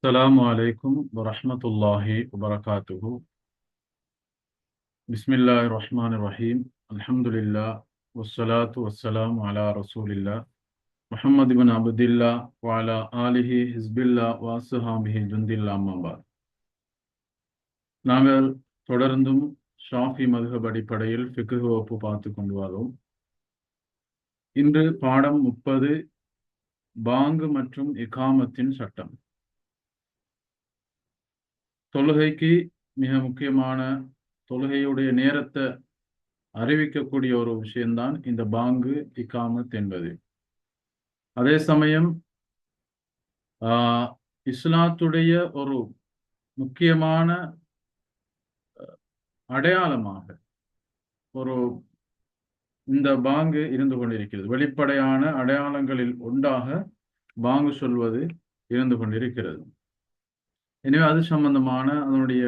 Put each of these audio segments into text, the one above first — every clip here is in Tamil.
السلام عليكم ورحمة الله وبركاته. بسم الله الرحمن الرحيم. الحمد لله والصلاة والسلام على رسول الله محمد بن عبد الله وعلى آله حزب الله وأصحابه جند الله أما بعد. நாங்கள் தொடர்ந்தும் ஷாஃபி மதுஹப் அடிப்படையில் ஃபிக்ஹ் வகுப்பு பார்த்து கொண்டு வரோம். இன்று பாடம் 30, பாங்கு மற்றும் இகாமத்தின் சட்டம். தொழுகைக்கு மிக முக்கியமான தொழுகையுடைய நேரத்தை அறிவிக்கக்கூடிய ஒரு விஷயம்தான் இந்த பாங்கு இகாமத் என்பது. அதே சமயம் இஸ்லாத்துடைய ஒரு முக்கியமான அடையாளமாக ஒரு இந்த பாங்கு இருந்து கொண்டிருக்கிறது. வெளிப்படையான அடையாளங்களில் ஒன்றாக பாங்கு சொல்வது இருந்து கொண்டிருக்கிறது. எனவே அது சம்பந்தமான அதனுடைய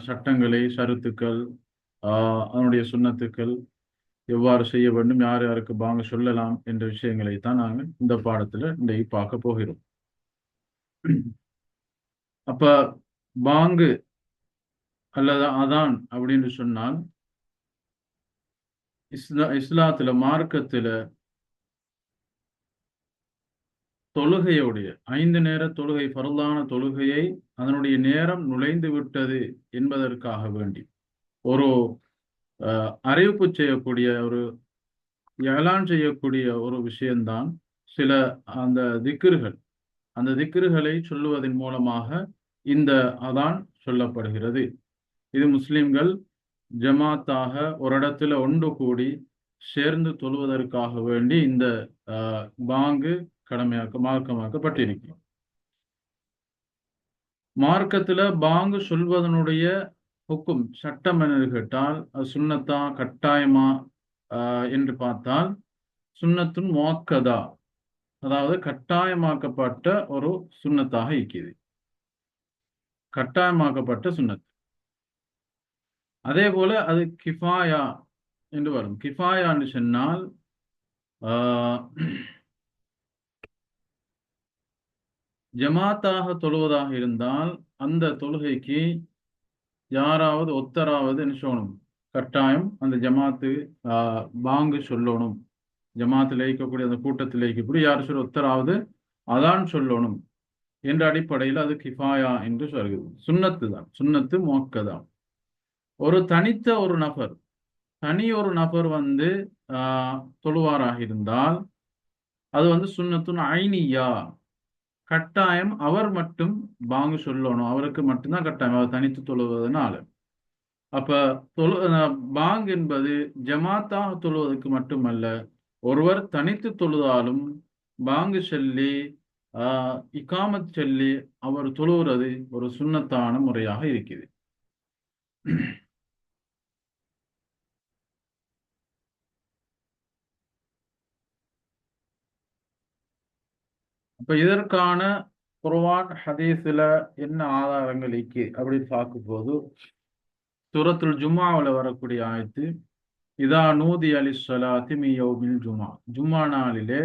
சட்டங்களை, ஷருத்துக்கள், அதனுடைய சுன்னத்துக்கள் எவ்வாறு செய்ய வேண்டும், யார் யாருக்கு பாங்கு சொல்லலாம் என்ற விஷயங்களை தான் நாங்கள் இந்த பாடத்துல இன்றைக்கு பார்க்க போகிறோம். அப்ப பாங்கு அல்லது அதான் அப்படின்னு சொன்னால் இஸ்லாத்துல மார்க்கத்துல தொழுகையுடைய 5 நேர தொழுகை, ஃபர்லான தொழுகையை அதனுடைய நேரம் நுழைந்து விட்டது என்பதற்காக வேண்டி ஒரு அறிவிப்பு செய்யக்கூடிய, ஒரு ஏலான் செய்யக்கூடிய ஒரு விஷயம்தான் சில அந்த திக்ருகளை சொல்லுவதன் மூலமாக இந்த அதான் சொல்லப்படுகிறது. இது முஸ்லிம்கள் ஜமாத்தாக ஒரு இடத்துல ஒன்று கூடி சேர்ந்து தொழுவதற்காக வேண்டி இந்த பாங்கு மார்க்கமாக்கப்பட்டிருக்கு. மார்க்கத்துல பாங்கு சொல்வதனுடைய ஹுக்கும், சட்டம் என்று கேட்டால் அது சுன்னத்தா கட்டாயமா என்று பார்த்தால் சுன்னத்துன் முஅக்கதா, அதாவது கட்டாயமாக்கப்பட்ட ஒரு சுன்னத்தாக இருக்கிறது. கட்டாயமாக்கப்பட்ட சுன்னத். அதே போல அது கிஃபாயா என்று வரும். கிஃபாயா என்று சொன்னால் ஜமாத்தாக தொழுவதாக இருந்தால் அந்த தொழுகைக்கு யாராவது ஒத்தராவது என்ன சொல்லணும், கட்டாயம் அந்த ஜமாத்து பாங்கு சொல்லணும். ஜமாத்தில் இருக்கக்கூடிய அந்த கூட்டத்தில் இருக்கக்கூடிய யார் சொல்ல ஒத்தராவது அதான் சொல்லணும் என்ற அடிப்படையில் அது கிஃபாயா என்று சொல்கிறது. சுன்னத்து தான், சுன்னத்து முஅக்கதா. ஒரு தனித்த ஒரு நபர், தனி ஒரு நபர் வந்து தொழுவாராக இருந்தால் அது சுன்னத்துன் ஐனியா, கட்டாயம் அவர் மட்டும் பாங்கு சொல்லணும், அவருக்கு மட்டும்தான் கட்டாயம், அவர் தனித்து தொழுவதனால. அப்ப பாங்கு என்பது ஜமாத்தாக தொழுவதற்கு மட்டுமல்ல, ஒருவர் தனித்து தொழுதாலும் பாங்கு சொல்லி இகாமத் சொல்லி அவர் தொழுகிறது ஒரு சுன்னத்தான முறையாக இருக்குது. அப்ப இதற்கான குர்ஆன் ஹதீஸ்ல என்ன ஆதாரங்கள் இருக்கு அப்படின்னு பார்க்கும்போது, சூரத்துல் ஜும்ஆவுல வரக்கூடிய ஆயத்து, இதா நூதி அலிஸ்ஸலாத்தி மின் யௌமில் ஜும்ஆ, ஜும்ஆ நாளிலே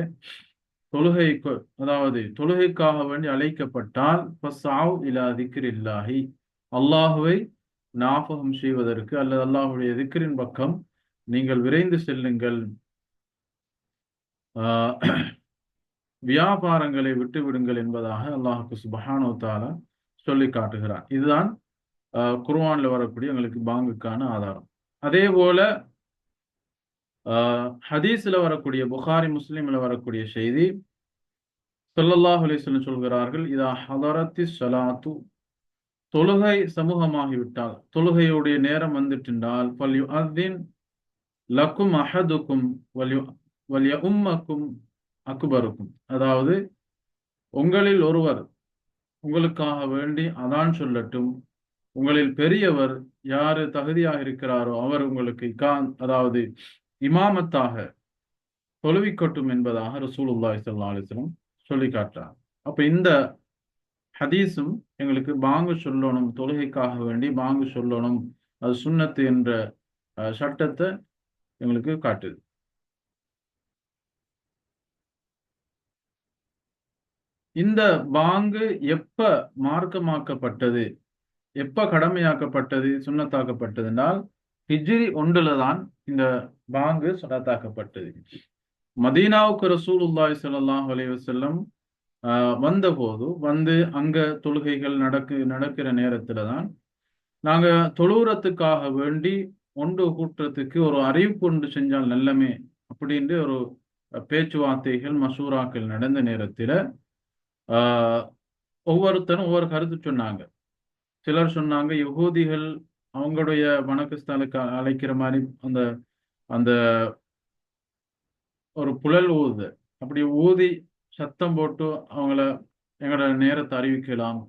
தொழுகைக்கு, அதாவது தொழுகைக்காக வேண்டி அழைக்கப்பட்டால் ஃபஸ்ஸாவ் இலா திக்ரில்லாஹி, அல்லாஹுவை ஞாபகம் செய்வதற்கு அல்லது அல்லாஹுடைய திக்ரின் பக்கம் நீங்கள் விரைந்து செல்லுங்கள், வியாபாரங்களை விட்டு விடுங்கள் என்பதாக அல்லாஹு சுப்ஹானஹு வ தஆலா சொல்லி காட்டுகிறார். இதுதான் குர்ஆன்ல வரக்கூடிய எங்களுக்கு பாங்குக்கான ஆதாரம். அதே போல ஹதீஸ்ல வரக்கூடிய, புகாரி முஸ்லிம்ல வரக்கூடிய செய்தி, ஸல்லல்லாஹு அலைஹி வஸல்லம் சொல்கிறார்கள், இதா ஹதரத்தி ஸலாத்து, தொழுகை சமூகமாகிவிட்டால், தொழுகையுடைய நேரம் வந்துட்டால், ஃபல்யுஅத்தின் லக்கும் அஹதுக்கும் வல்யஉம்மக்கும் அக்பருக்கும், அதாவது உங்களில் ஒருவர் உங்களுக்காக வேண்டி அதான் சொல்லட்டும், உங்களில் பெரியவர் யாரு தகுதியாக இருக்கிறாரோ அவர் உங்களுக்கு அதாவது இமாமத்தாக தொழுவிக்கட்டும் என்பதாக ரசூலுல்லாஹி ஸல்லல்லாஹு அலைஹி வஸல்லம் சொல்லி காட்டுறார். அப்ப இந்த ஹதீஸும் எங்களுக்கு பாங்கு சொல்லணும், தொழுகைக்காக வேண்டி பாங்கு சொல்லணும், அது சுன்னத்து என்ற சட்டத்தை எங்களுக்கு காட்டுது. இந்த பாங்கு எப்ப மார்க்கமாக்கப்பட்டது, எப்ப கடமையாக்கப்பட்டது, சுன்னத்தாக்கப்பட்டது என்றால் ஹிஜ்ரி 1 தான் இந்த பாங்கு சுன்னத்தாக்கப்பட்டது. மதீனாவுக்கு ரசூலுல்லாஹி ஸல்லல்லாஹு அலைஹி வஸல்லம் வந்தபோது அங்க தொழுகைகள் நடக்கிற நேரத்துல தான் நாங்க தொழுறதுக்காக வேண்டி ஒன்று கூட்டத்துக்கு ஒரு அறிவிப்பு ஒன்று செஞ்சால் நல்லமே அப்படின்ட்டு ஒரு பேச்சுவார்த்தைகள் மசூராக்கள் நடந்த நேரத்துல ஆஹ் ஒவ்வொருத்தரும் ஒவ்வொரு கருத்து சொன்னாங்க. சிலர் சொன்னாங்க யகூதிகள் அவங்களுடைய வணக்கஸ்தலுக்கு அழைக்கிற மாதிரி அந்த அந்த ஒரு புழல் ஊது, அப்படி ஊதி சத்தம் போட்டு அவங்கள எங்களோட நேரத்தை அறிவிக்கலாம்.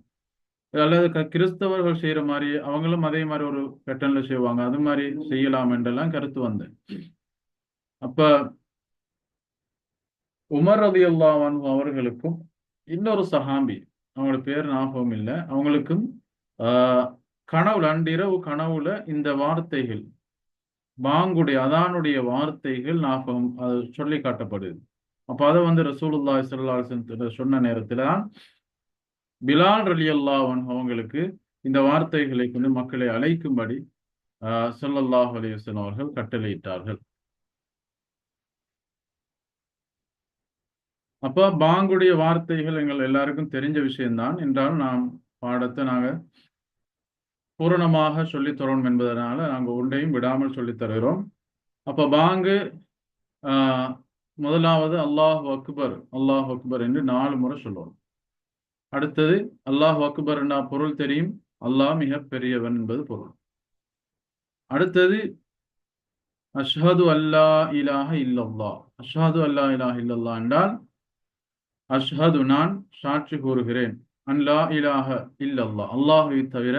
அல்லது கிறிஸ்தவர்கள் செய்யற மாதிரி அவங்களும் அதே மாதிரி ஒரு பேட்டர்ன்ல செய்வாங்க, அது மாதிரி செய்யலாம் என்றெல்லாம் கருத்து வந்தேன். அப்ப உமர் ரலியல்லாஹு அன்ஹு அவர்களுக்கும் இன்னொரு சஹாபி, அவங்களோட பேர் ஞாபகம் இல்லை, அவங்களுக்கும் ஆஹ் கனவுல அன்றிரவு கனவுல இந்த வார்த்தைகள், பாங்குடைய அதானுடைய வார்த்தைகள் ஞாபகம் அது சொல்லி காட்டப்படுது. அப்ப அதை ரசூலுல்லாஹி ஸல்லல்லாஹு அலைஹி வஸல்லம் சொன்ன நேரத்துல தான் பிலால் ரலியல்லாஹு அன்ஹு அவங்களுக்கு இந்த வார்த்தைகளை கொண்டு மக்களை அழைக்கும்படி ஸல்லல்லாஹு அலைஹி வஸல்லம் அவர்கள் கட்டளையிட்டார்கள். அப்ப பாங்குடைய வார்த்தைகள் எங்கள் எல்லாருக்கும் தெரிஞ்ச விஷயம்தான் என்றாலும் நாம் பாடத்தை நாங்க பூரணமாக சொல்லித் தரோம் என்பதனால நாங்க ஒன்றையும் விடாமல் சொல்லித் தருகிறோம். அப்ப பாங்கு முதலாவது அல்லாஹ் அக்பர் என்று 4 முறை சொல்லணும். அடுத்தது அல்லாஹ் அக்பர் என்ற பொருள் தெரியும், அல்லாஹ் மிக பெரியவன் என்பது பொருள். அடுத்தது அஷ்ஹது அல்லா இலாஹ இல்லல்லாஹ். அஷ்ஹது அல்லா இலாஹ இல்லல்லாஹ் என்றால் அஷ்ஹது நான் சாட்சி கூறுகிறேன், அல்லா இலாஹ இல்லல்லாஹ் அல்லாஹ்வை தவிர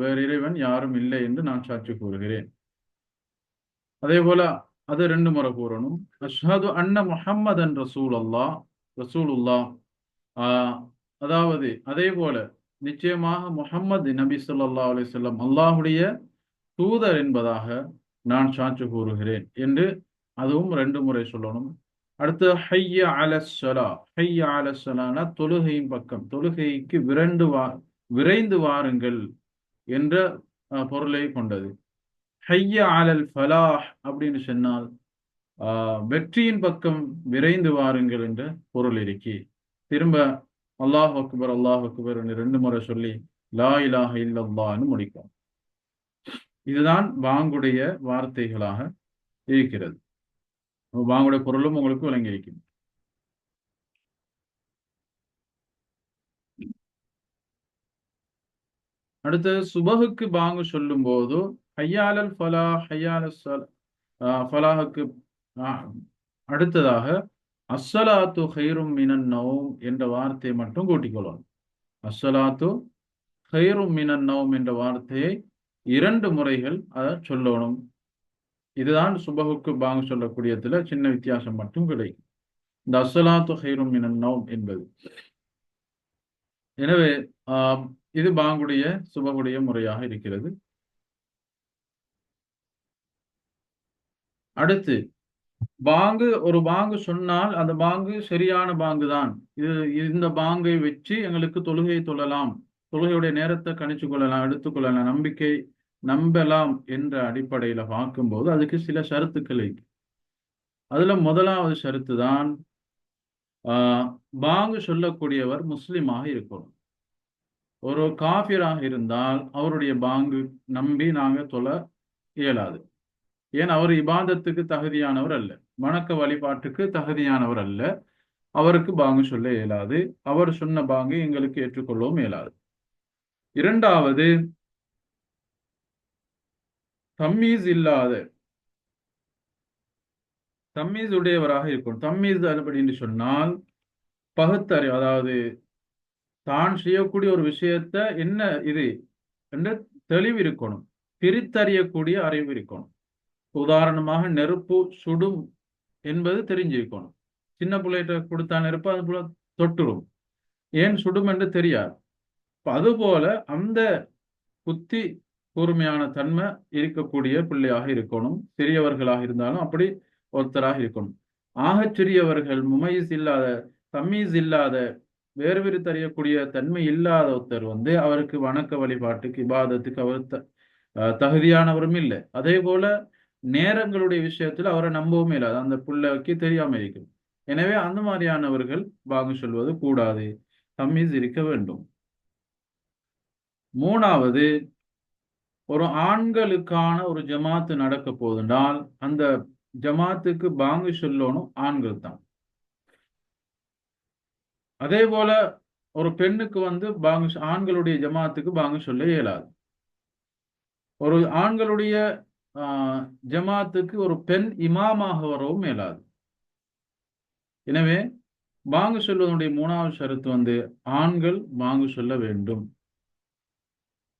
வேறு இறைவன் யாரும் இல்லை என்று நான் சாட்சி கூறுகிறேன். அதே போல அது 2 முறை கூறணும். அஷ்ஹது அன்ன முஹம்மதன் ரசூலுல்லாஹ். அதாவது அதே போல நிச்சயமாக முஹம்மது நபி ஸல்லல்லாஹு அலைஹி வஸல்லம் அல்லாஹ்வுடைய தூதர் என்பதாக நான் சாட்சி கூறுகிறேன் என்று அதுவும் 2 முறை சொல்லணும். அடுத்து ஹய்ய அலஸ் ஸலானா தொழுகையின் பக்கம், தொழுகைக்கு விரைந்து வாருங்கள் என்ற பொருளை கொண்டது. ஹய்ய அலல் ஃபலாஹ் அப்படின்னு சொன்னால் வெற்றியின் பக்கம் விரைந்து வாருங்கள் என்ற பொருள் இருக்கி. திரும்ப அல்லாஹ் அக்பர் என்று 2 முறை சொல்லி லா இலாஹ இல்லல்லாஹ்னு முடிக்கும். இதுதான் பாங்குடைய வார்த்தைகளாக இருக்கிறது. பாங்குடைய பொருளும் உங்களுக்கு விளங்கி இருக்கும். அடுத்தது சுபஹுக்கு பாங்கு சொல்லும் போது ஹய்யாலல் ஃபலாஹுக்கு அடுத்ததாக அஸ்ஸலாத்து ஹைரும் மினன் நௌம் என்ற வார்த்தையை மட்டும் கூட்டிக்கொள்ளணும். அஸ்ஸலாத்து ஹைரும் மினன் நௌம் என்ற வார்த்தையை 2 முறைகள் அதை சொல்லணும். இதுதான் சுபஹுக்கு பாங்கு சொல்லக்கூடியதுல சின்ன வித்தியாசம் மட்டும் கிடைக்கும், இந்த அஸ்ஸலாத்து ஹைரும் மினன் நௌம் என்பது. எனவே இது பாங்குடைய சுபகுடைய முறையாக இருக்கிறது. அடுத்து ஒரு பாங்கு சொன்னால் அந்த பாங்கு சரியான பாங்கு தான், இந்த பாங்கை வச்சு எங்களுக்கு தொழுகை தொழலாம், தொழுகையுடைய நேரத்தை கணிச்சு கொள்ளலாம், எடுத்துக்கொள்ளலாம், நம்பலாம் என்ற அடிப்படையில பார்க்கும்போது அதுக்கு சில ஷரத்துக்கள் இருக்கு. அதுல முதலாவது ஷரத்து தான் பாங்கு சொல்லக்கூடியவர் முஸ்லிமாக இருக்கணும். ஒரு காஃபிராக இருந்தால் அவருடைய பாங்கு நம்பி நாங்க தொழ இயலாது. ஏன், அவர் இபாதத்துக்கு தகுதியானவர் அல்ல, வணக்க வழிபாட்டுக்கு தகுதியானவர் அல்ல, அவருக்கு பாங்கு சொல்ல இயலாது, அவர் சொன்ன பாங்கு எங்களுக்கு ஏற்றுக்கொள்ளவும் இயலாது. இரண்டாவது, தம்மீஸ் உடையவராக இருக்கணும். தம்மீஸ் அப்படின்னு சொன்னால் பகுத்தறிவு, அதாவது தான் செய்யக்கூடிய ஒரு விஷயத்த என்ன இது என்ற தெளிவு இருக்கணும், பிரித்தறியக்கூடிய அறிவு இருக்கணும். உதாரணமாக நெருப்பு சுடும் என்பது தெரிஞ்சிருக்கணும். சின்ன பிள்ளைகிட்ட கொடுத்தா நெருப்பு அது போல தொட்டுரும், ஏன் சுடும் என்று தெரியாது. அதுபோல அந்த புத்தி கூர்மையான தன்மை இருக்கக்கூடிய பிள்ளையாக இருக்கணும். சிறியவர்களாக இருந்தாலும் அப்படி ஒருத்தராக இருக்கணும். ஆகச் சிறியவர்கள் முமைஸ் இல்லாத தம்மீஸ் இல்லாத வேறு தெரியக்கூடிய தன்மை இல்லாத ஒருத்தர் வந்து அவருக்கு வணக்க வழிபாட்டுக்கு இபாதத்துக்கு அவர் தகுதியானவரும் இல்லை. அதே போல நேரங்களுடைய விஷயத்துல அவரை நம்பவும் இல்லாது, அந்த பிள்ளைக்கு தெரியாம இருக்கும். எனவே அந்த மாதிரியானவர்கள் பாங்கு சொல்வது கூடாது, தம்மீஸ் இருக்க வேண்டும். மூணாவது, ஒரு ஆண்களுக்கான ஒரு ஜமாத்து நடக்க போதுனால் அந்த ஜமாத்துக்கு பாங்கு சொல்லணும் ஆண்கள் தான். அதே போல ஒரு பெண்ணுக்கு வந்து பாங்கு ஆண்களுடைய ஜமாத்துக்கு பாங்கு சொல்ல இயலாது. ஒரு ஆண்களுடைய ஜமாத்துக்கு ஒரு பெண் இமாமாக வரவும் இயலாது. எனவே பாங்கு சொல்வதனுடைய மூணாவது ஷரத்து வந்து ஆண்கள் பாங்கு சொல்ல வேண்டும்.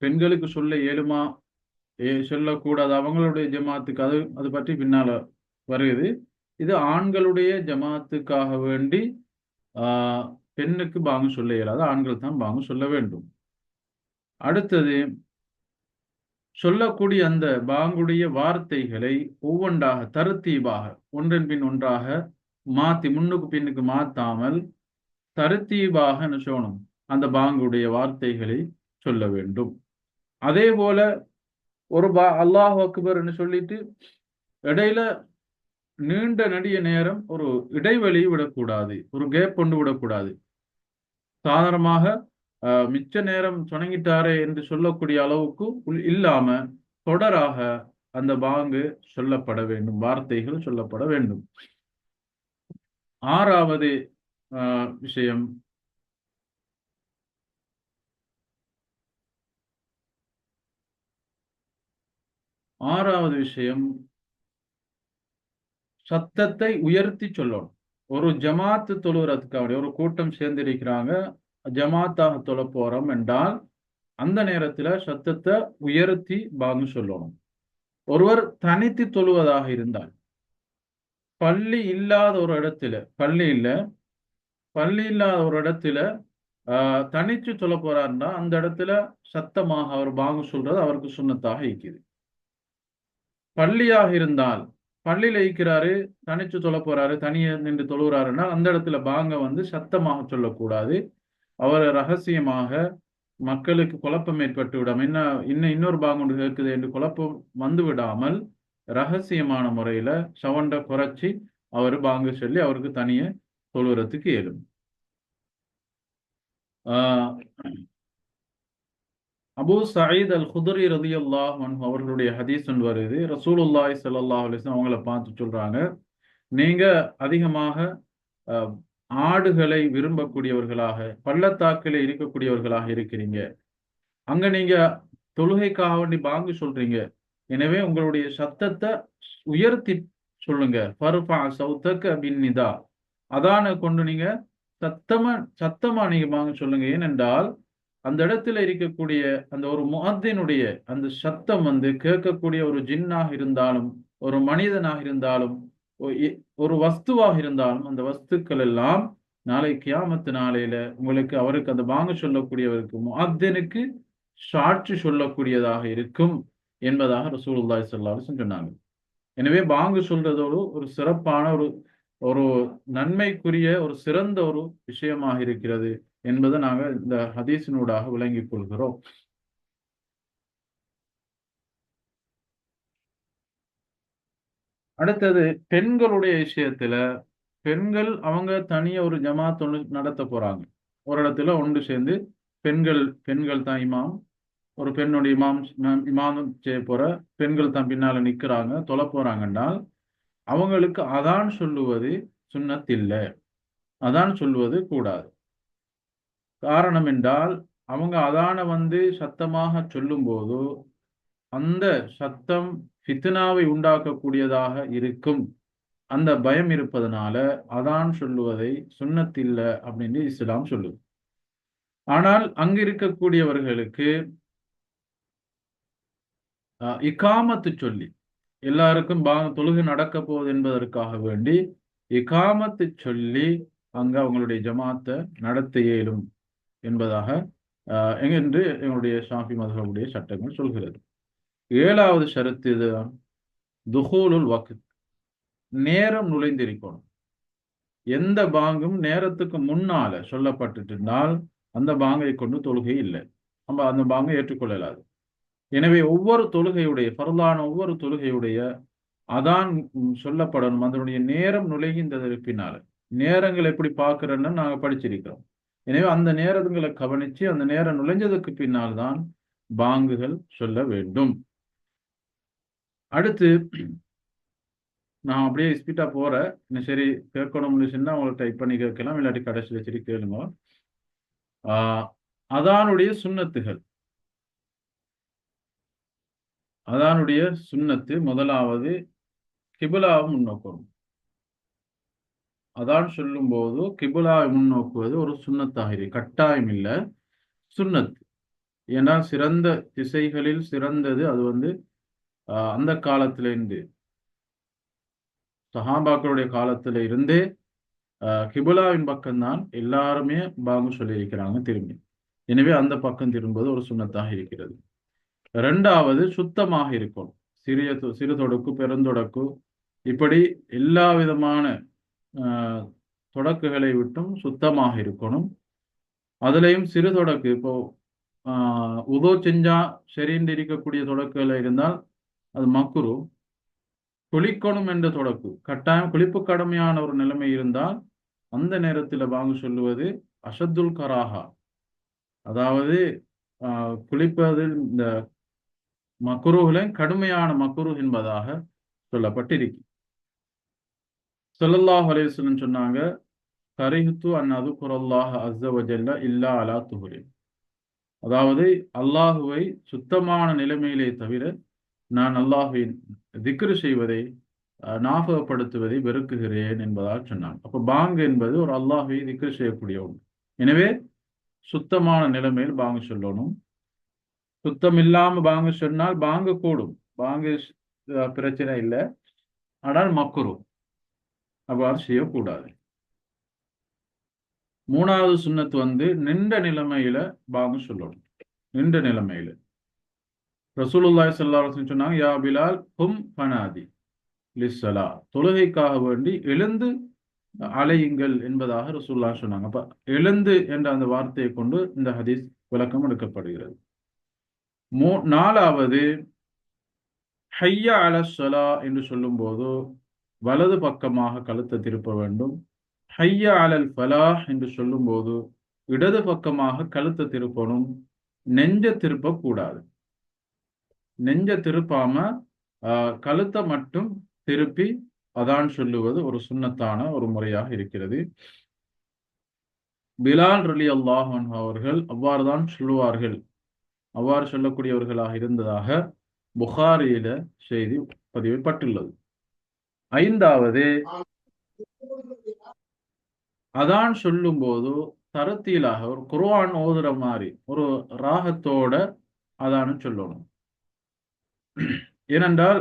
பெண்களுக்கு சொல்ல இயலுமா சொல்லக்கூடாது, அவங்களுடைய ஜமாத்துக்கு அது பற்றி பின்னால வருகிறது. இது ஆண்களுடைய ஜமாத்துக்காக வேண்டி பெண்ணுக்கு பாங்கு சொல்ல இயலாது, ஆண்கள் தான் பாங்கு சொல்ல வேண்டும். அடுத்தது, சொல்லக்கூடிய அந்த பாங்குடைய வார்த்தைகளை ஒவ்வொன்றாக தருத்தீபாக ஒன்றன் பின் ஒன்றாக மாத்தி முன்னுக்கு பின்னுக்கு மாத்தாமல் தருத்தீபாக சொல்லணும், அந்த பாங்குடைய வார்த்தைகளை சொல்ல வேண்டும். அதே போல ஒரு அல்லாஹ் அக்பர் சொல்லிட்டு இடையில நீண்ட நெடிய நேரம் ஒரு இடைவெளி விடக்கூடாது, ஒரு கேப் கொண்டு விடக்கூடாது. சாதாரணமாக மிச்ச நேரம் தொடங்கிட்டாரே என்று சொல்லக்கூடிய அளவுக்கு இல்லாம தொடராக அந்த பாங்கு சொல்லப்பட வேண்டும், வார்த்தைகள் சொல்லப்பட வேண்டும். ஆறாவது விஷயம், சத்தத்தை உயர்த்தி சொல்லணும். ஒரு ஜமாத்து தொழுறதுக்காக ஒரு கூட்டம் சேர்ந்திருக்கிறாங்க, ஜமாத்தாக தொழ போறோம் என்றால் அந்த நேரத்துல சத்தத்தை உயர்த்தி பாங்கு சொல்லணும். ஒருவர் தனித்து தொழுவதாக இருந்தால், பள்ளி இல்லாத ஒரு இடத்துல தனிச்சு சொல்ல போறாருன்னா அந்த இடத்துல சத்தமாக அவர் பாங்கு சொல்றது அவருக்கு சுன்னத்தாக இருக்குது. பள்ளியாக இருந்தால், பள்ளியில இருக்கிறாரு, தனிச்சு சொல்ல போறாரு, தனியே நின்று தொழுகிறாருன்னா அந்த இடத்துல பாங்க வந்து சத்தமாக சொல்லக்கூடாது. அவர் ரகசியமாக, மக்களுக்கு குழப்பம் ஏற்பட்டு விடாம இன்னொரு பாங்கு ஒன்று கேட்குது என்று குழப்பம் வந்து விடாமல் ரகசியமான முறையில சவுண்டை குறைச்சி அவர் பாங்கு சொல்லி அவருக்கு தனியே தொழுகிறதுக்கு இயலும். அபூ சயீத் அல் குத்ரி ரலியல்லாஹு அன்ஹு அவர்களுடைய ஹதீஸ் வருது. ரசூலுல்லாஹி ஸல்லல்லாஹு அலைஹி வஸல்லம் அவங்கள பார்த்து சொல்றாங்க, நீங்க அதிகமாக ஆடுகளை விரும்பக்கூடியவர்களாக, பள்ளத்தாக்கில் இருக்கக்கூடியவர்களாக இருக்கிறீங்க. அங்க நீங்க தொழுகைக்காக வேண்டி பாங்கு சொல்றீங்க. எனவே உங்களுடைய சத்தத்தை உயர்த்தி சொல்லுங்க. ஃபர்ஃபா சௌதக பின்னிதா, அதான கொண்டு நீங்க சத்தமா நீங்க பாங்கு சொல்லுங்க. ஏனென்றால் அந்த இடத்துல இருக்கக்கூடிய அந்த ஒரு முஅத்தினுடைய அந்த சத்தம் வந்து கேட்கக்கூடிய ஒரு ஜின்னாக இருந்தாலும், ஒரு மனிதனாக இருந்தாலும், ஒரு வஸ்துவாக இருந்தாலும், அந்த வஸ்துக்கள் எல்லாம் நாளை கியாமத்து நாளையில உங்களுக்கு அவருக்கு அந்த பாங்கு சொல்லக்கூடியவருக்கு முஅத்தினுக்கு சாட்சி சொல்லக்கூடியதாக இருக்கும் என்பதாக ரசூலுல்லாஹி ஸல்லல்லாஹு அலைஹி வஸல்லம் சொன்னாங்க. எனவே பாங்கு சொல்றதோடு ஒரு சிறப்பான ஒரு நன்மைக்குரிய ஒரு சிறந்த ஒரு விஷயமாக இருக்கிறது என்பதை நாங்கள் இந்த ஹதீஸினூடாக விளங்கிக் கொள்கிறோம். அடுத்தது, பெண்களுடைய விஷயத்துல பெண்கள் அவங்க தனியா ஒரு ஜமாத் ஒன்று நடத்த போறாங்க. ஒரு இடத்துல ஒன்று சேர்ந்து பெண்கள் தான் இமாம், ஒரு பெண்ணுடைய இமாம் செய்ய போற பெண்கள் தான் பின்னால நிக்கிறாங்க, தொழ போறாங்கன்னா அவங்களுக்கு அதான் சொல்லுவது சுன்னத் இல்லை, அதான் சொல்லுவது கூடாது. காரணம் என்றால் அவங்க அதான வந்து சத்தமாக சொல்லும் போது அந்த சத்தம் ஃபித்னாவை உண்டாக்கக்கூடியதாக இருக்கும். அந்த பயம் இருப்பதனால அதான் சொல்லுவதை சுன்னத்தில்ல அப்படின்னு இஸ்லாம் சொல்லுது. ஆனால் அங்கு இருக்கக்கூடியவர்களுக்கு இகாமத்து சொல்லி, எல்லாருக்கும் தொழுகை நடக்க போகுது என்பதற்காக வேண்டி இகாமத்து சொல்லி அங்க அவங்களுடைய ஜமாத்தை நடத்த இயலும் என்பதாக என்று எங்களுடைய ஷாஃபி மதுஹபுடைய சட்டங்கள் சொல்கிறது. ஏழாவது ஷரத்து இதுதான், துஹூலுல் வக்த், நேரம் நுழைந்திருக்கணும். எந்த பாங்கும் நேரத்துக்கு முன்னால சொல்லப்பட்டுட்டால் அந்த பாங்கை கொண்டு தொழுகை இல்லை, நம்ம அந்த பாங்கை ஏற்றுக்கொள்ளலாது. எனவே ஒவ்வொரு தொழுகையுடைய பரலான ஒவ்வொரு தொழுகையுடைய அதான் சொல்லப்படணும். அதனுடைய நேரம் நுழைகின்றதற்கு பின்னால நேரங்கள் எப்படி பார்க்கிறோன்னு நாங்க படிச்சிருக்கிறோம். எனவே அந்த நேரங்களை கவனிச்சு அந்த நேரம் நுழைஞ்சதுக்கு பின்னால் தான் பாங்குகள் சொல்ல வேண்டும். அடுத்து நான் அப்படியே ஸ்பீட்டா போறேன். சரி கேட்கணும்னு சொன்னா அவங்களை டைப் பண்ணி கேட்கலாம், இல்லாட்டி கடைசியில் சரி கேளுங்க. அதானுடைய சுன்னத்துகள். அதானுடைய சுன்னத்து முதலாவது கிபிலாவை முன்னோக்கணும். அதான் சொல்லும் போது கிபிலாவை முன்னோக்குவது ஒரு சுன்னத்தாக, கட்டாயம் இல்லை, சுன்னத்து. ஏன்னா சிறந்த திசைகளில் சிறந்தது அது அந்த காலத்திலிருந்து சஹாபாக்களுடைய காலத்துல இருந்தே கிபுலாவின் பக்கம்தான் எல்லாருமே பாங்கு சொல்லி இருக்கிறாங்க திரும்பி. எனவே அந்த பக்கம் திரும்புவது ஒரு சுன்னத்தாக இருக்கிறது. ரெண்டாவது சுத்தமாக இருக்கும். சிறு தொடக்கு பெருந்தொடக்கு இப்படி எல்லா விதமான தொடக்குகளை விட்டும் சுத்தமாக இருக்கணும். அதுலேயும் சிறு தொடக்கு, இப்போ உதோ செஞ்சா சரிந்து இருக்கக்கூடிய தொடக்குகள் இருந்தால் அது மக்குரு. குளிக்கணும் என்ற தொடக்கு, கட்டாயம் குளிப்பு கடமையான ஒரு நிலைமை இருந்தால் அந்த நேரத்தில் பாங்கு சொல்லுவது அஷத்துல் கராஹா, அதாவது குளிப்பதில் இந்த மக்குருகளை கடுமையான மக்குரு என்பதாக சொல்லப்பட்டிருக்கு. ஸல்லல்லாஹு அலைஹி வஸல்லம் சொன்னாங்க, கரிஹ்து அன் அذ்குரல்லாஹ அஸ்ஸ வஜல்ல இல்லா அலா துஹுரி, அதாவது அல்லாஹுவை சுத்தமான நிலைமையிலே தவிர நான் அல்லாஹுவின் திக்ரு செய்வதை ஞாபகப்படுத்துவதை வெறுக்குகிறேன் என்பதாக சொன்னாங்க. அப்போ பாங்கு என்பது ஒரு அல்லாஹுவை திக்ரு செய்யக்கூடிய ஒன்று. எனவே சுத்தமான நிலைமையில் பாங்கு சொல்லணும். சுத்தம் இல்லாம பாங்கு சொன்னால் பாங்கு கூடும், பாங்கு பிரச்சனை இல்லை, ஆனால் மக்குரு, அவ்வாறு செய்யக்கூடாது. மூணாவது சுன்னத்து நின்ற நிலைமையில பாங்கு சொல்லணும். நின்ற நிலைமையில ரசூலுல்லாஹி ஸல்லல்லாஹு அலைஹி வஸல்லம் சொன்னாங்க, யா பிலால் கும் ஃபனாதி லிஸ்ஸலா, தொழுகைக்காக வேண்டி எழுந்து அலையுங்கள் என்பதாக ரசூலுல்லாஹ் சொன்னாங்க. அப்ப எழுந்து என்ற அந்த வார்த்தையை கொண்டு இந்த ஹதீஸ் விளக்கம் எடுக்கப்படுகிறது. நாலாவது ஹய்யா அலஸ்ஸலா என்று சொல்லும் போது வலது பக்கமாக கழுத்தை திருப்ப வேண்டும். ஹய்யா அலல் ஃபலாஹ் என்று சொல்லும் போது இடது பக்கமாக கழுத்தை திருப்பணும். நெஞ்ச திருப்ப கூடாது. நெஞ்ச திருப்பாம கழுத்தை மட்டும் திருப்பி அதான் சொல்லுவது ஒரு சுன்னத்தான ஒரு முறையாக இருக்கிறது. பிலால் ரலியல்லாஹு அன்ஹு அவர்கள் அவ்வாறு தான் சொல்லுவார்கள். அவ்வாறு சொல்லக்கூடியவர்களாக இருந்ததாக புகாரியில செய்தி பதிவுப்பட்டுள்ளது. ஐந்தாவது, அதான் சொல்லும் போது தரத்தீலாக ஒரு குர்ஆன் ஓதுற மாதிரி ஒரு ராகத்தோட அதானு சொல்லணும். ஏனென்றால்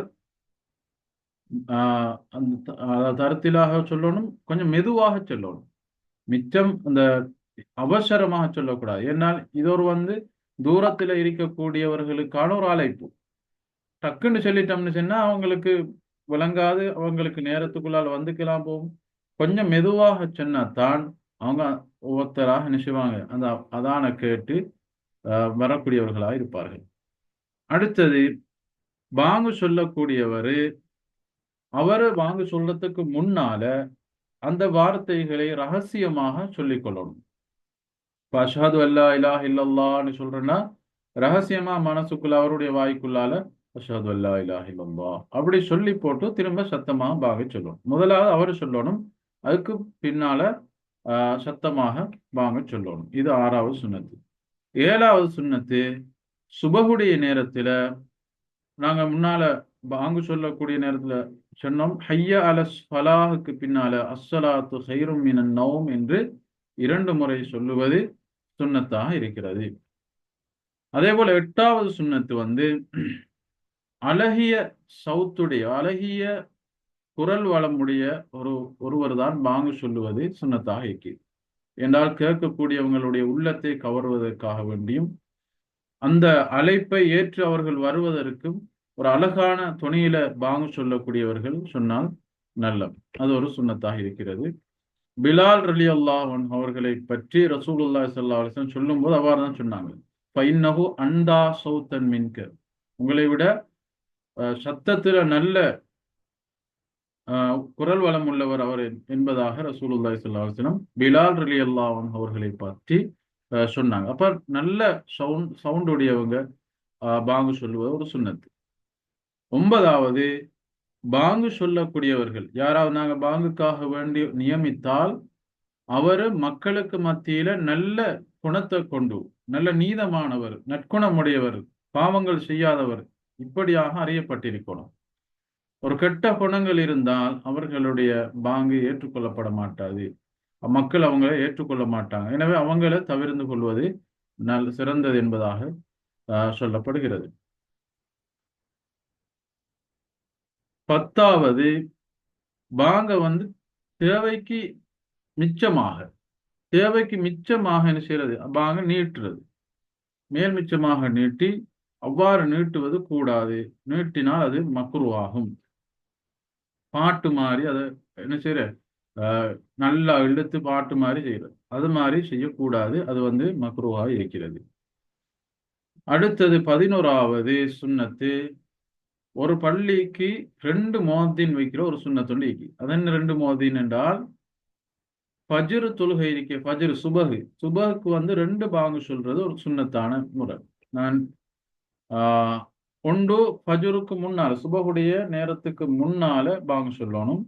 தரத்திலாக சொல்லணும், கொஞ்சம் மெதுவாக சொல்லணும். மிச்சம் இந்த அவசரமாக சொல்லக்கூடாது. ஏன்னால் இது ஒரு தூரத்தில் இருக்கக்கூடியவர்களுக்கான ஒரு அழைப்பு. டக்குன்னு சொல்லிட்டோம்னு சொன்னா அவங்களுக்கு விளங்காது, அவங்களுக்கு நேரத்துக்குள்ளால் வந்துக்கலாம் போகும். கொஞ்சம் மெதுவாக சொன்னாதான் அவங்க ஒவ்வொருத்தராக நினைச்சுவாங்க, அந்த அதான கேட்டு வரக்கூடியவர்களாக இருப்பார்கள். அடுத்தது, பாங்கு சொல்லக்கூடியவர் அவரு பாங்கு சொல்றதுக்கு முன்னால அந்த வார்த்தைகளை ரகசியமாக சொல்லிக் கொள்ளணும். இப்போ அஷ்ஹது அல்லா இலாஹ இல்லல்லாஹ்னு சொல்றேன்னா ரகசியமா மனசுக்குள்ள அவருடைய வாய்க்குள்ளால அஷ்ஹது அல்லா இலாஹ இல்லல்லாஹ் அப்படி சொல்லி போட்டு திரும்ப சத்தமாக பாங்கு சொல்லணும். முதலாவது அவர் சொல்லணும், அதுக்கு பின்னால சத்தமாக பாங்கு சொல்லணும். இது 6வது சுன்னத்து. 7வது சுன்னத்து, சுபகுடைய நேரத்துல நாங்க முன்னால பாங்கு சொல்லக்கூடிய நேரத்துல சொன்னோம், ஹய்யா அலஸ் ஃபலாஹுக்கு பின்னால அஸ்ஸலாத்து கைரும் மினன் நௌம் என்று 2 முறை சொல்லுவது சுன்னத்தாக இருக்கிறது. அதே போல 8வது சுன்னத்து அழகிய சவுத்துடைய அழகிய குரல் வளமுடைய ஒருவர் தான் பாங்கு சொல்லுவது சுன்னத்தாக இருக்கிறது. என்றால் கேட்கக்கூடியவங்களுடைய உள்ளத்தை கவர்வதற்காக வேண்டியும் அந்த அழைப்பை ஏற்று அவர்கள் வருவதற்கும் ஒரு அழகான துணியில பாங்கு சொல்லக்கூடியவர்கள் சொன்னால் நல்லது. அது ஒரு சுன்னத்தாக இருக்கிறது. பிலால் ரலியல்லாஹு அன்ஹு அவர்களை பற்றி ரசூலுல்லாஹி ஸல்லல்லாஹு அலைஹி வஸல்லம் சொல்லும்போது அவ்வாறு தான் சொன்னாங்க. ஃபைன்னஹு அன்தா சௌத்தன் மின்க, உங்களை விட சத்தத்துல நல்ல குரல் வளம் உள்ளவர் அவர் என்பதாக ரசூலுல்லாஹி ஸல்லல்லாஹு அலைஹி வஸல்லம் பிலால் ரலியல்லாஹு அன்ஹு அவர்களை பற்றி சொன்னாங்க. அப்ப நல்ல சவுண்ட் உடையவங்க பாங்கு சொல்லுவது ஒரு சுன்னத்து. 9வது, பாங்கு சொல்லக்கூடியவர்கள் யாராவது நாங்க பாங்குக்காக வேண்டி நியமித்தால் அவரு மக்களுக்கு மத்தியில நல்ல குணத்தை கொண்டு, நல்ல நீதமானவர், நற்குணமுடையவர், பாவங்கள் செய்யாதவர், இப்படியாக அறியப்பட்டிருக்கணும். ஒரு கெட்ட குணங்கள் இருந்தால் அவர்களுடைய பாங்கு ஏற்றுக்கொள்ளப்பட மாட்டாது. மக்கள் அவங்களை ஏற்றுக்கொள்ள மாட்டாங்க. எனவே அவங்களை தவிர்த்து கொள்வது சிறந்தது என்பதாக சொல்லப்படுகிறது. 10வது, பாங்க தேவைக்கு மிச்சமாக என்ன செய்யறது, பாங்க நீட்டுறது, மேல் மிச்சமாக நீட்டி அவ்வாறு நீட்டுவது கூடாது. நீட்டினால் அது மக்ரூஹாகும். பாட்டு மாதிரி அதை என்ன செய்யற, நல்லா இழுத்து பாட்டு மாதிரி செய்யறது, அது மாதிரி செய்யக்கூடாது. அது மக்ரூஹாக இருக்கிறது. அடுத்தது 11வது சுன்னத்து, ஒரு பள்ளிக்கு 2 முஅத்தின் வைக்கிற ஒரு சுன்னத்துண்டு இருக்கு. அதன் 2 முஅத்தின் என்றால் ஃபஜ்ர் தொழுகை இருக்க, ஃபஜ்ர் சுபஹுக்கு 2 பாங்கு சொல்றது ஒரு சுன்னத்தான முறை. நான் ஒன்று ஃபஜ்ருக்கு முன்னால, சுபஹுடைய நேரத்துக்கு முன்னால பாங்கு சொல்லணும்.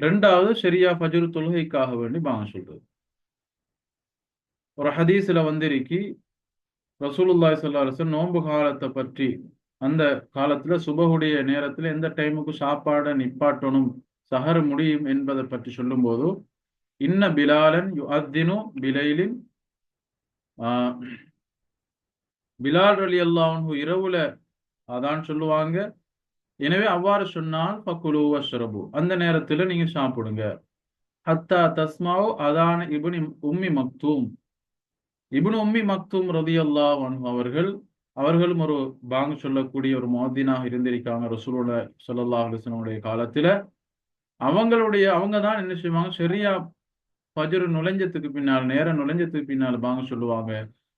2வது சரியா ஃபஜ்ர் தொழுகைக்காக வேண்டி பாங்கு சொல்றது. ஒரு ஹதீஸ்ல இருக்கு, ரசூலுல்லாஹி ஸல்லல்லாஹு அலைஹி வஸல்லம் நோன்பு காலத்தை பற்றி, அந்த காலத்துல சுபஹுடைய நேரத்துல எந்த டைமுக்கு சாப்பாடை நிப்பாட்டணும், சஹர் முடியும் என்பதை பற்றி சொல்லும் போது, இன்ன பிலாலன் யுஅத்தினு பிலைலின், பிலால் ரலியல்லாஹு அன்ஹு இரவுல அதான் சொல்லுவாங்க. எனவே அவ்வாறு சொன்னால் ஃபக்குலு வஷ்ரபு, அந்த நேரத்துல நீங்க சாப்பிடுங்க. ஹத்தா தஸ்மாவு அதான இப்னு உம்மி மக்தூம், இப்னு உம்மி மக்தூம் ரலியல்லாஹு அன்ஹு அவர்களும் ஒரு பாங்கு சொல்லக்கூடிய ஒரு முஅத்தினாக இருந்திருக்காங்க ரசூலுல்லாஹி ஸல்லல்லாஹு அலைஹி வஸல்லம் காலத்துல. அவங்க தான் என்ன செய்வாங்க, சரியா ஃபஜ்ர் நுழைஞ்சதுக்கு பின்னால், நேரம் நுழைஞ்சதுக்கு பின்னால் பாங்கு சொல்லுவாங்க.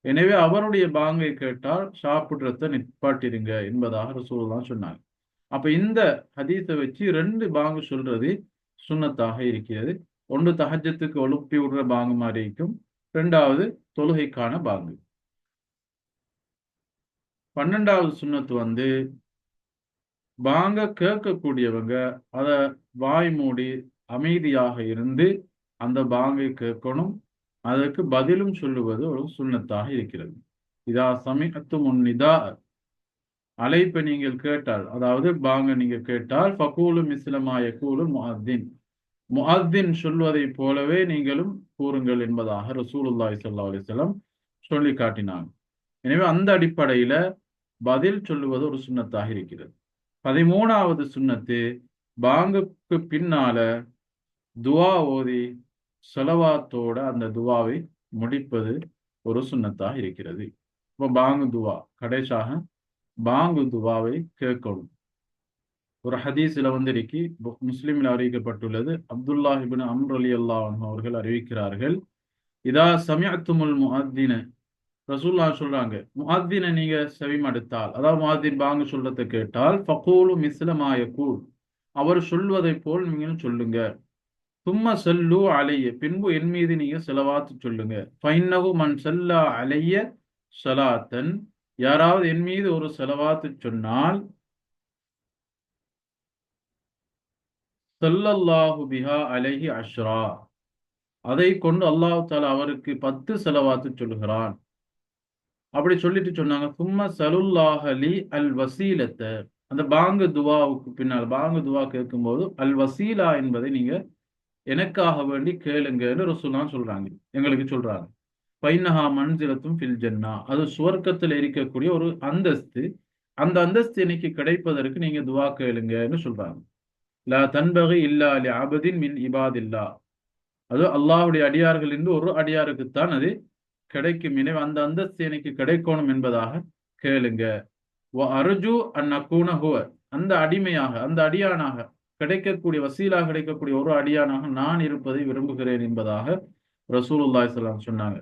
எனவே அவருடைய பாங்கை கேட்டால் சாப்பிடுறத நிப்பாட்டிருங்க என்பதாக ரசூலுல்லாஹ் சொன்னாங்க. அப்ப இந்த ஹதீஸை வச்சு 2 பாங்கு சொல்றது சுன்னத்தாக இருக்கிறது. ஒன்று தஹஜ்ஜத்துக்கு எழுப்பி விடுற பாங்கு மாதிரி இருக்கும், 2வது தொழுகைக்கான பாங்கு. 12வது சுன்னத்து பாங்க கேட்கக்கூடியவங்க அத வாய் மூடி அமைதியாக இருந்து அந்த பாங்கை கேட்கணும். அதற்கு பதிலும் சொல்லுவது ஒரு சுன்னத்தாக இருக்கிறது. இதா சமிஅத்துமுன் நிதா, அழைப்பை நீங்கள் கேட்டால், அதாவது பாங்க நீங்க கேட்டால், ஃபகூலு மிஸ்லமா யகூலு முஅத்தின் சொல்வதை போலவே நீங்களும் கூறுங்கள் என்பதாக ரசூலுல்லாஹி ஸல்லல்லாஹு அலைஹி வஸல்லம் சொல்லி காட்டினாங்க. எனவே அந்த அடிப்படையில பதில் சொல்லுவது ஒரு சுன்னத்தாக இருக்கிறது. 13வது சுன்னத்து, பாங்குக்கு பின்னால துவா ஓதி ஸலவாத்தோட அந்த துவாவை முடிப்பது ஒரு சுன்னத்தாக இருக்கிறது. இப்போ பாங்கு துவா, கடைசியாக பாங்கு துவாவை கேட்கணும். ஒரு ஹதீஸ்ல இருக்கு, முஸ்லிமில் அறிவிக்கப்பட்டுள்ளது. அப்துல்லாஹ் இப்னு அம்ர் ரலியல்லாஹு அன்ஹு அவர்கள் அறிவிக்கிறார்கள், இதா சமிஅத்துமுல் முஅத்தின, ரசூலுல்லாஹ் சொல்றாங்க, முஅத்தினை நீங்க செவிமடுத்தால், அதாவது முஅத்தின் பாங்கு சொல்றதை கேட்டால், ஃபகூலு மிஸ்லமா யகூல், அவர் சொல்வதை போல் நீங்களும் சொல்லுங்க. சும்ம சல்லு அலைய, பின்பு என் மீது நீங்க ஸலவாத் சொல்லுங்க. ஃபைன்னஹு மன் ஸல்லா அலைய ஸலாத்தன், யாராவது என் மீது ஒரு ஸலவாத் சொன்னால், ஸல்லல்லாஹு பிஹா அலைஹி அஷ்ரா, அதை கொண்டு அல்லாஹ் தஆலா அவருக்கு 10 ஸலவாத் சொல்லுகிறான். அப்படி சொல்லிட்டு சொன்னாங்க, சும்ம ஸலுல்லாஹ லி அல் வசீலத்த, அந்த பாங்கு துவாவுக்கு பின்னால், பாங்கு துவா கேட்கும்போது அல் வசீலா என்பதை நீங்க எனக்காக வேண்டி கேளுங்கன்னு ரசூலுல்லாஹ் சொல்றாங்க, எங்களுக்கு சொல்றாங்க. பைனஹா மன்சிலத்தும் ஃபில் ஜன்னா, அது சுவர்க்கத்தில் இருக்கக்கூடிய ஒரு அந்தஸ்து. அந்த அந்தஸ்து எனக்கு கிடைப்பதற்கு நீங்க துவா கேளுங்கன்னு சொல்றாங்க. லா தன்பகி இல்லா லி அபதின் மின் இபாதில்லா, அது அல்லாஹ்வுடைய அடியார்கள் என்று ஒரு அடியாருக்குத்தான் அது கிடைக்கும். எனவே அந்த அந்தஸ்து எனக்கு கிடைக்கணும் என்பதாக கேளுங்க. வ அர்ஜு அன் அகூன ஹுவ, அந்த அடிமையாக, அந்த அடியானாக கிடைக்கக்கூடிய வசீலா கிடைக்கக்கூடிய ஒரு அடியானாக நான் இருப்பதை விரும்புகிறேன் என்பதாக ரசூலுல்லாஹி ஸல்லல்லாஹு அலைஹி வஸல்லம் சொன்னாங்க.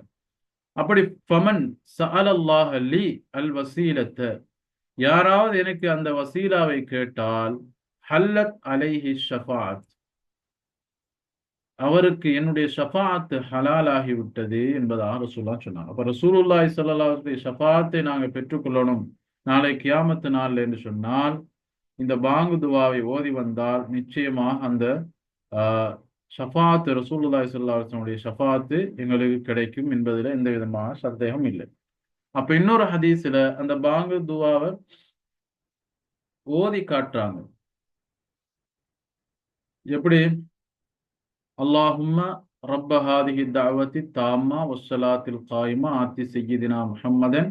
அப்படி ஃபமன் சஅலல்லாஹ லி அல் வசீலத்த, யாராவது எனக்கு அந்த வசீலாவை கேட்டால் ஹல்லத் அலைஹி ஷஃபாஅத், அவருக்கு என்னுடைய ஷஃபாஅத் ஹலாலாகி விட்டது என்பதாக ரசூலுல்லாஹ் சொன்னாங்க. அப்ப ரசூலுல்லாஹி ஸல்லல்லாஹு அலைஹி வஸல்லம் ஷஃபாஅத்தை நாங்கள் பெற்றுக்கொள்ளணும் நாளை கியாமத்து நாள் என்று சொன்னால், இந்த பாங்கு துவாவை ஓதி வந்தால் நிச்சயமாக அந்த ஷஃபாத் ரசூலுல்லாஹி ஸல்லல்லாஹு அலைஹி வஸல்லம் ஷஃபாத்து எங்களுக்கு கிடைக்கும் என்பதில் எந்த விதமான சந்தேகம் இல்லை. அப்ப இன்னொரு ஹதீஸ்ல அந்த பாங்கு துவாவை ஓதி காட்டுறாங்க. எப்படி? அல்லாஹும்ம ரப்ப ஹாதிஹி தஅவத்தி தாம்மா வஸ்ஸலாத்தில் காயிமா ஆத்தி சய்யிதினா முஹம்மதன்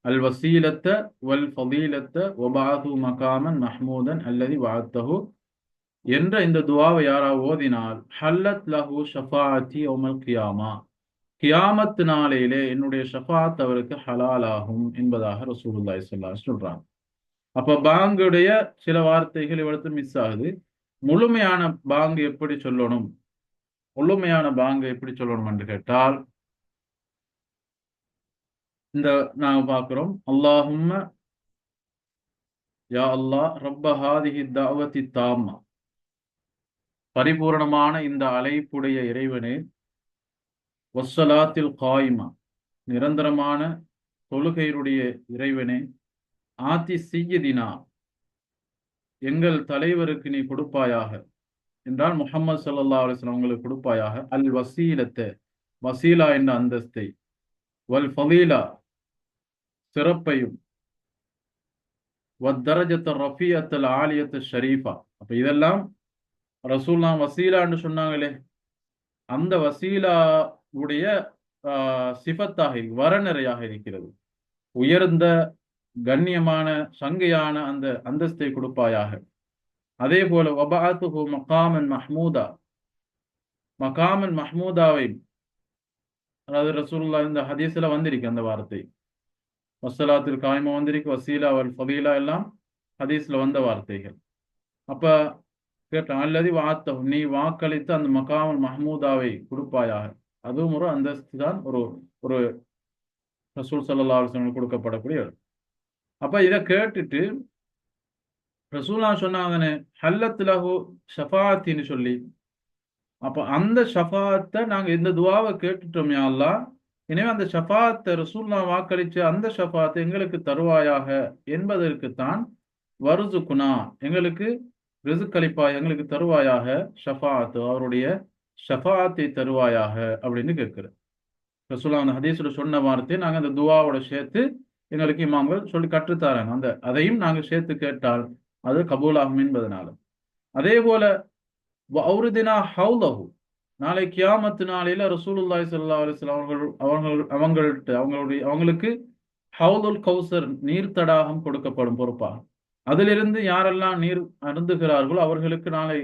அல் வசீலத்த வல் ஃபதீலத்த வபஅது மகாமன் மஹ்மூதன் அல்லதி வஅத்தஹு என்ற இந்த துவாவை யாராவது ஓதினால் ஹல்லத் லஹு ஷஃபாஅத்தி யௌமல் கியாமா, கியாமத்து நாளையிலே என்னுடைய ஷஃபாத் அவருக்கு ஹலாலாகும் என்பதாக ரசூலுல்லாஹி ஸல்லல்லாஹு அலைஹி சொல்றாங்க. அப்ப பாங்குடைய சில வார்த்தைகள் இவருக்கு மிஸ் ஆகுது. முழுமையான பாங்கு எப்படி சொல்லணும், முழுமையான பாங்கு எப்படி சொல்லணும் என்று கேட்டால், இந்த நாங்க பார்க்கிறோம், அல்லாஹும்ம யா அல்லாஹ் ரப்ப ஹாதிஹி தஅவத்தி தாம்மா, பரிபூரணமான இந்த அழைப்புடைய இறைவனே, வஸ்ஸலாத்தில் காயிமா, நிரந்தரமான தொழுகையுடைய இறைவனே, ஆத்தி சய்யிதினா, எங்கள் தலைவருக்கு நீ கொடுப்பாயாக என்றால் முஹம்மது ஸல்லல்லாஹு அலைஹி வஸல்லம் உங்களுக்கு கொடுப்பாயாக, அல் வசீலத்தை, வசீலா என்ற அந்தஸ்தை, வல் ஃபதீலா சிறப்பையும், வத்தரஜத்த ரஃபியத்தல் ஆலியத்த ஷரீஃபா. அப்ப இதெல்லாம் ரசூலுல்லாஹ் வசீலான்னு சொன்னாங்களே, அந்த வசீலா உடைய சிஃபத்தாக வரநிறையாக இருக்கிறது. உயர்ந்த கண்ணியமான சங்கையான அந்த அந்தஸ்தை கொடுப்பாயாக. அதே போல வபஅத்துஹு மகாமன் மஹ்மூதா, மகாமன் மஹ்மூதாவை, அதாவது ரசூலுல்லாஹ் இந்த ஹதீஸ்ல வந்திருக்கு அந்த வார்த்தை, வஸ்ஸலாத்தில் காயிமா வந்திருக்கு, வசீலா வல் ஃபதீலா எல்லாம் ஹதீஸ்ல வந்த வார்த்தைகள். அப்ப கேட்டான், அல்லதி வஅத்தஹு, நீ வாக்களித்த அந்த மகாமல் மஹ்மூதாவை கொடுப்பாயாக. அதுவும் ஒரு அந்தஸ்து தான், ஒரு ஒரு ரசூல் ஸல்லல்லாஹு அலைஹி வஸல்லம் கொடுக்கப்படக்கூடிய. அப்ப இதை கேட்டுட்டு ரசூலுல்லாஹ் சொன்னாங்கன்னு ஹல்லத் லஹு ஷஃபாஅத்தின்னு சொல்லி, அப்ப அந்த ஷஃபாஅத்தை நாங்க இந்த துவாவை கேட்டுட்டோம் யா அல்லாஹ், எனவே அந்த ஷஃபாஅத்தை ரசூலுல்லாஹ் வாக்களிச்ச அந்த ஷஃபாஅத்தை எங்களுக்கு தருவாயாக என்பதற்குத்தான் வர்சுக்னா, எங்களுக்கு ரிஸ்க் அளிப்பாய், எங்களுக்கு தருவாயாக, ஷஃபாஅத் அவருடைய ஷஃபாஅத்தை தருவாயாக அப்படின்னு கேட்கிறேன். ரசூலுல்லாஹ் அந்த ஹதீஸ்ல சொன்ன வார்த்தையை நாங்க அந்த துவாவோட சேர்த்து எங்களுக்கு இமாம்கள் சொல்லி கற்றுத்தாராங்க. அந்த அதையும் நாங்க சேர்த்து கேட்டால் அது கபூலாகும் என்பதனால. அதே போல வஅவ்ரிதினா ஹௌலஹு, நாளை கியாமத்து நாளையில ரசூலுல்லாஹி ஸல்லல்லாஹு அலைஹி வஸல்லம் அவங்களுக்கு ஹவுலுல் கௌசர் நீர் தடாகம் கொடுக்கப்படும் பொறுப்பாக. அதிலிருந்து யாரெல்லாம் நீர் அருந்துகிறார்களோ அவர்களுக்கு நாளை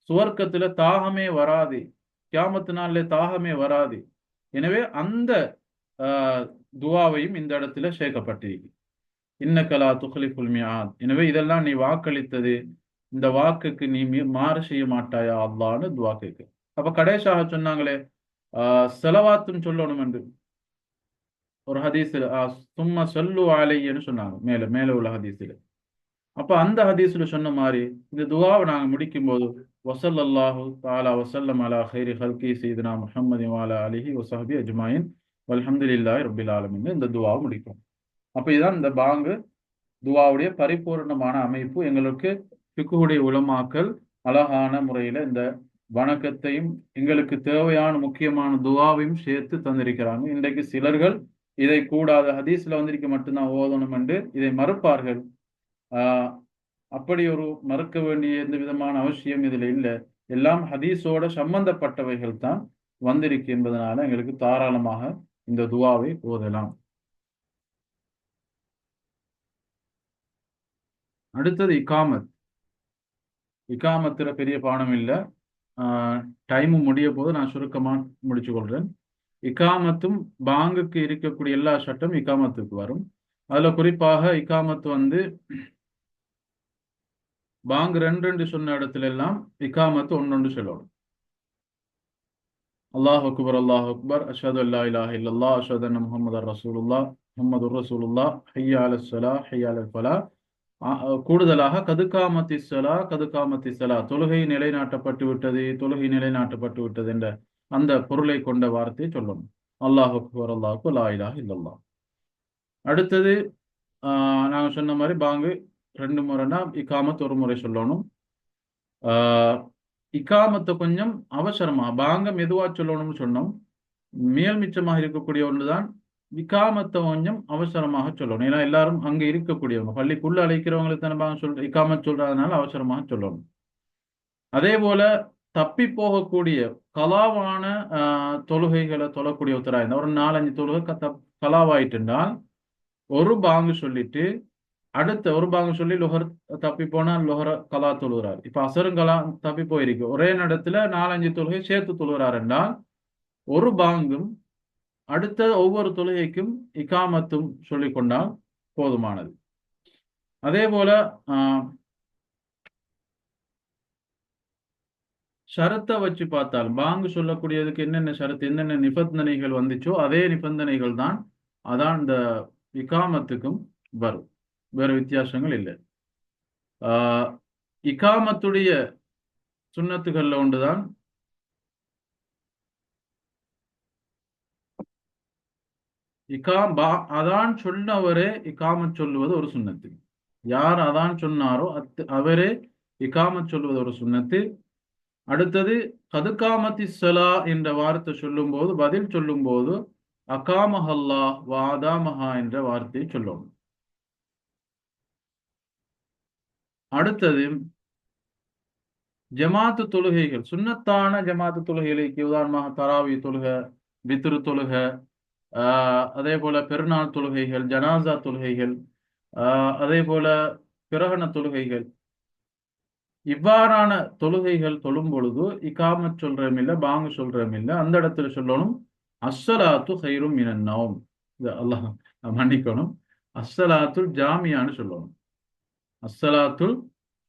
சுவர்க்கத்துல தாகமே வராது, கியாமத்து நாளிலே தாகமே வராது. எனவே அந்த துவாவையும் இந்த இடத்துல சேர்க்கப்பட்டிருக்கு. இன்னக லா துக்லிஃபுல் மிஆத், எனவே இதெல்லாம் நீ வாக்களித்தது, இந்த வாக்குக்கு நீ மாறு செய்ய மாட்டாயா அல்லாஹ்னு துவா கேட்கு. அப்ப கடைசியாக சொன்னாங்களே ஸலவாத்தும் சொல்லணும் என்று ஒரு ஹதீஸ்ல, சும்மா ஸல்லு அலைஹின்னு சொன்னாங்க மேல மேல உள்ள ஹதீஸ்ல. அப்ப அந்த ஹதீஸ்ல சொன்ன மாதிரி இந்த துவாவை நாங்க முடிக்கும் போது வஸல்லல்லாஹு தஆலா வஸல்லம் அலா கைரி ஹல்கி சய்யிதினா முஹம்மதின் வ அலா ஆலிஹி வ ஸஹ்பிஹி அஜ்மாயின் வல்ஹம்துலில்லாஹி ரப்பில் ஆலமீன் இந்த துவாவை முடிக்கும். அப்ப இதான் இந்த பாங்கு துவாவுடைய பரிபூர்ணமான அமைப்பு. எங்களுக்கு ஃபிக்ஹுடைய உலமாக்கள் அழகான முறையில இந்த வணக்கத்தையும் எங்களுக்கு தேவையான முக்கியமான துவாவையும் சேர்த்து தந்திருக்கிறாங்க. இன்றைக்கு சிலர்கள் இதை கூடாத, ஹதீஸ்ல வந்திருக்க மட்டும்தான் ஓதணும் என்று இதை மறுப்பார்கள். அப்படி ஒரு மறுக்க வேண்டிய எந்த விதமான அவசியம் இதுல இல்லை. எல்லாம் ஹதீஸோட சம்பந்தப்பட்டவைகள் தான் வந்திருக்கு என்பதனால எங்களுக்கு தாராளமாக இந்த துவாவை ஓதலாம். அடுத்தது இகாமத். இகாமத்துல பெரிய பாடம் இல்லை, டைமும் முடிய போது நான் சுருக்கமா முடிச்சு கொள்றேன். இகாமத்தும் பாங்குக்கு இருக்கக்கூடிய எல்லா சட்டம் இகாமத்துக்கு வரும். அதுல குறிப்பாக இகாமத்து பாங்கு ரெண்டு சொன்ன இடத்துல எல்லாம் இகாமத்து ஒன்னொன்று சொல்லணும். அல்லாஹ் அக்பர் அல்லாஹ் அக்பர் அஷ்ஹது அல்லா இலாஹ இல்லல்லாஹ் அஷ்ஹது அன்ன முஹம்மதர் ரசூலுல்லாஹ் முஹம்மதுர் ரசூலுல்லாஹ் ஹய்ய அலஸ் ஸலாஹ் ஹய்ய அலல் ஃபலாஹ். கூடுதலாக கதுகாமத்தி ஸலா கதுகாமத்தி ஸலா, தொழுகை நிலைநாட்டப்பட்டு விட்டது, தொழுகை நிலைநாட்டப்பட்டு விட்டது என்ற அந்த பொருளை கொண்ட வார்த்தையை சொல்லணும். அல்லாஹ் அக்பர் அல்லாஹ் அக்பர் லா இலாஹ இல்லல்லாஹ். அடுத்தது நாங்க சொன்ன மாதிரி பாங்கு 2 முறைனா இகாமத் ஒரு முறை சொல்லணும். இகாமத்தை கொஞ்சம் அவசரமா பாங்க மெதுவா சொல்லணும்னு சொன்னோம். மேல் மிச்சமாக இருக்கக்கூடிய ஒன்றுதான் இகாமத்தை கொஞ்சம் அவசரமாக சொல்லணும். ஏன்னா எல்லாரும் அங்க இருக்கக்கூடியவங்க, பள்ளிக்குள்ள அழைக்கிறவங்களுக்கு தானே பாங்க இகாமத் சொல்றதுனால அவசரமாக சொல்லணும். அதே போல தப்பி போகக்கூடிய கலாவான தொழுகைகளை தொழக்கூடிய ஒருத்தரா இருந்தா, ஒரு 4-5 தொழுகை கலாவாயிட்டுனால் ஒரு பாங்கு சொல்லிட்டு அடுத்த ஒரு பாங்கு சொல்லி லொஹர் தப்பி போனா லொஹர கலா தொழுகிறார். இப்ப அசரும் கலா தப்பி போயிருக்கு, ஒரே நேரத்துல 4-5 தொழுகை சேர்த்து தொழுகிறார் என்றால் ஒரு பாங்கும் அடுத்த ஒவ்வொரு தொழுகைக்கும் இகாமத்தும் சொல்லிக் கொண்டால் போதுமானது. அதே போல ஷரத்தை வச்சு பார்த்தால் பாங்கு சொல்லக்கூடியதுக்கு என்னென்ன ஷரத்து, என்னென்ன நிபந்தனைகள் வந்துச்சோ அதே நிபந்தனைகள் தான் அதான் இந்த இகாமத்துக்கும் வரும். வேறு வித்தியாசங்கள் இல்லை. இகாமத்துடைய சுன்னத்துகள்ல ஒன்றுதான் அதான் சொன்னவரே இகாமத் சொல்லுவது ஒரு சுன்னத்து. யார் அதான் சொன்னாரோ அவரே இகாமத் சொல்லுவது ஒரு சுன்னத்து. அடுத்தது கதுகாமத்தி ஸலா என்ற வார்த்தை சொல்லும் போது, பதில் சொல்லும் போது அகாமஹல்லா வாதாமஹா என்ற வார்த்தையை சொல்லணும். அடுத்தது ஜமாத்து தொழுகைகள், சுன்னத்தான ஜமாத்து தொழுகைகளுக்கு உதாரணமாக தராவி தொழுக, வித்ரு தொழுக, அதே போல பெருநாள் தொழுகைகள், ஜனாசா தொழுகைகள், அதே போல பிரகண தொழுகைகள், இவ்வாறான தொழுகைகள் தொழும் பொழுது இகாமத் சொல்றோம் இல்லை, பாங்கு சொல்றோம் இல்லை, அந்த இடத்துல சொல்லணும் அஸ்ஸலாத்து ஹைரும் மினன் நௌம். அல்லாஹ் மன்னிக்கணும், அஸ்ஸலாத்துல் ஜாமியான்னு சொல்லணும். அஸ்ஸலாத்துல்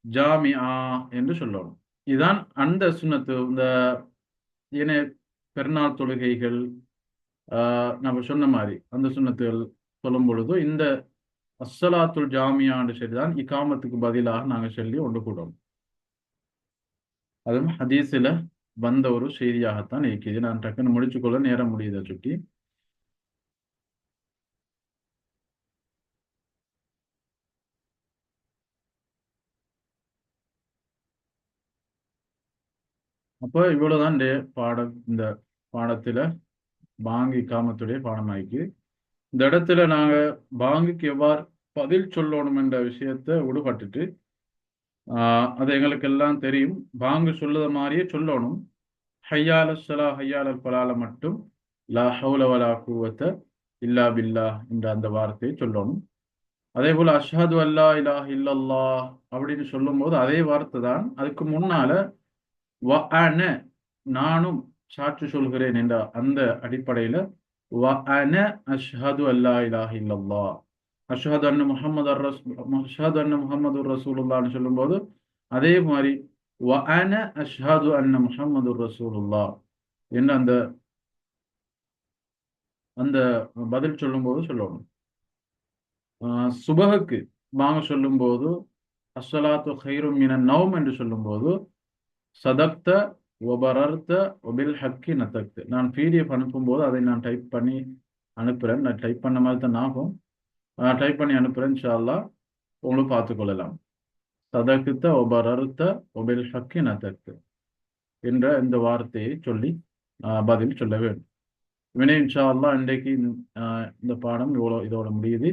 ஜாமியா என்று சொல்லணும். இதுதான் அந்த சுன்னத்து. இந்த ஏனைய பெருநாள் தொழுகைகள் நம்ம சொன்ன மாதிரி அந்த சுன்னத்துகள் சொல்லும் பொழுது இந்த அஸ்ஸலாத்துல் ஜாமியான்னு சரிதான் இகாமத்துக்கு பதிலாக நாங்கள் சொல்லி ஒன்று கூடும். அதுவும் ஹதீஸில் வந்த ஒரு செய்தியாகத்தான் இருக்குது. நான் டக்குன்னு முடிச்சுக்கொள்ள நேரம் முடியுதை சுட்டி. அப்போ இவ்வளவுதான் இந்த பாடத்துல பாங்கு இகாமத்துடைய பாடமாயிக்கு. இந்த இடத்துல நாங்க பாங்குக்கு எவ்வாறு பதில் சொல்லணும் என்ற விஷயத்தை விடுபட்டுட்டு, அது எங்களுக்கு எல்லாம் தெரியும், பாங்கு சொல்லுத மாதிரியே சொல்லணும். ஹய்யால ஸலா ஹய்யால ஃபலால மட்டும் லா ஹவுல வலா குவத்த இல்லா பில்லா என்ற அந்த வார்த்தையை சொல்லணும். அதே போல அஷ்ஹது அல்லா இலாஹ இல்லல்லாஹ் அப்படின்னு சொல்லும் போது அதே வார்த்தை தான் அதுக்கு முன்னால வஅன நானும் சாட்சி சொல்கிறேன் என்ற அந்த அடிப்படையில வஅன அஷ்ஹது அல்லா இலாஹ இல்லல்லாஹ் அஷ்ஹது அன்ன முஹம்மதுர் ரசூலுல்லாஹ்னு சொல்லும்போது அதே மாதிரி வஅன அஷ்ஹது அன்ன முஹம்மதுர் ரசூலுல்லாஹ் என்ற அந்த அந்த பதில் சொல்லும்போது சொல்லணும். சுபஹுக்கு வாங்க சொல்லும்போது அஸ்ஸலாத்து ஹைரும் மினன் நௌம் என்று சொல்லும்போது சதக்த ஒபரர்த்த ஒபில் ஹக்கி நத்தக்து. நான் பிடிஎஃப் அனுப்பும்போது அதை நான் டைப் பண்ணி அனுப்புகிறேன். நான் டைப் பண்ண மாதிரி தான் ஆகும். டைப் பண்ணி அனுப்புகிறேன். இன்ஷா அல்லாஹ் உங்களுக்கு பார்த்துக்கொள்ளலாம். சதக்த ஒபரர்த்த ஒபில் ஹக்கி நத்தக்து என்ற இந்த வார்த்தையை சொல்லி பதில் சொல்ல வேண்டும். இவனே இன்ஷா அல்லாஹ் இன்றைக்கு இந்த பாடம் இதோட முடியுது.